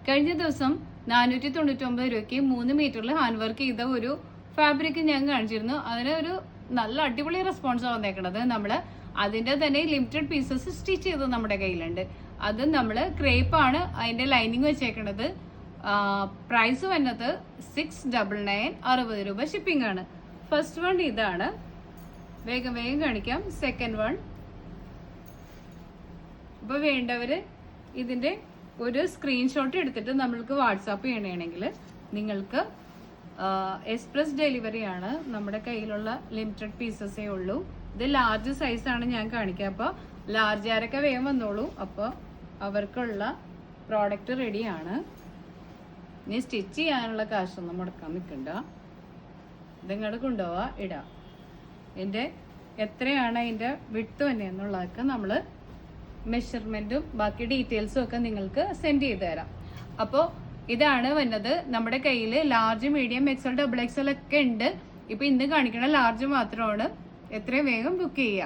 കഴിഞ്ഞ ദിവസം 499 രൂപയ്ക്ക് 3 മീറ്ററിൽ ഹാൻഡ് വർക്ക് ചെയ്ത ഒരു ഫാബ്രിക് ഞാൻ കാണിച്ചിരുന്നു. അതിന് ഒരു നല്ല അടിപൊളി റെസ്പോൺസ് വന്നേക്കണത്. നമ്മള് അതിന്റെ തന്നെ ലിമിറ്റഡ് പീസസ് സ്റ്റിച്ച് ചെയ്ത് നമ്മുടെ കയ്യിലുണ്ട്. അത് നമ്മള് ക്രേപ്പ് ആണ് അതിന്റെ ലൈനിങ് വെച്ചേക്കണത്. പ്രൈസ് വന്നത് 699, 60 രൂപ ഷിപ്പിംഗ് ആണ്. ഫസ്റ്റ് വൺ ഇതാണ്, വേഗം കാണിക്കാം. സെക്കൻഡ് വൺ, അപ്പൊ വേണ്ടവര് ഇതിന്റെ ഒരു സ്ക്രീൻഷോട്ട് എടുത്തിട്ട് നമ്മൾക്ക് വാട്സാപ്പ് ചെയ്യണമെങ്കിൽ നിങ്ങൾക്ക് എക്സ്പ്രസ് ഡെലിവറി ആണ്. നമ്മുടെ കയ്യിലുള്ള ലിമിറ്റഡ് പീസസേ ഉള്ളൂ. ഇത് ലാർജ് സൈസാണ് ഞാൻ കാണിക്കുക. അപ്പോൾ ലാർജ് ആരൊക്കെ വേഗം വന്നോളൂ. അപ്പോൾ അവർക്കുള്ള പ്രോഡക്റ്റ് റെഡിയാണ്. ഇനി സ്റ്റിച്ച് ചെയ്യാനുള്ള കാശൊന്നും മുടക്കാൻ നിൽക്കണ്ട. ഇതിങ്ങോട്ട് കൊണ്ടുപോവാ, ഇടാം. ഇതിൻ്റെ എത്രയാണ് അതിൻ്റെ വിട്ട് തന്നെ എന്നുള്ളതൊക്കെ നമ്മൾ മെഷർമെന്റും ബാക്കി ഡീറ്റെയിൽസും ഒക്കെ നിങ്ങൾക്ക് സെൻഡ് ചെയ്ത് തരാം. അപ്പോൾ ഇതാണ് വന്നത്. നമ്മുടെ കയ്യിൽ large, medium, XL, double XL ഒക്കെ ഉണ്ട്. ഇപ്പൊ ഇന്ന് കാണിക്കണ ലാർജ് മാത്രമാണ്. എത്രയും വേഗം ബുക്ക് ചെയ്യാം.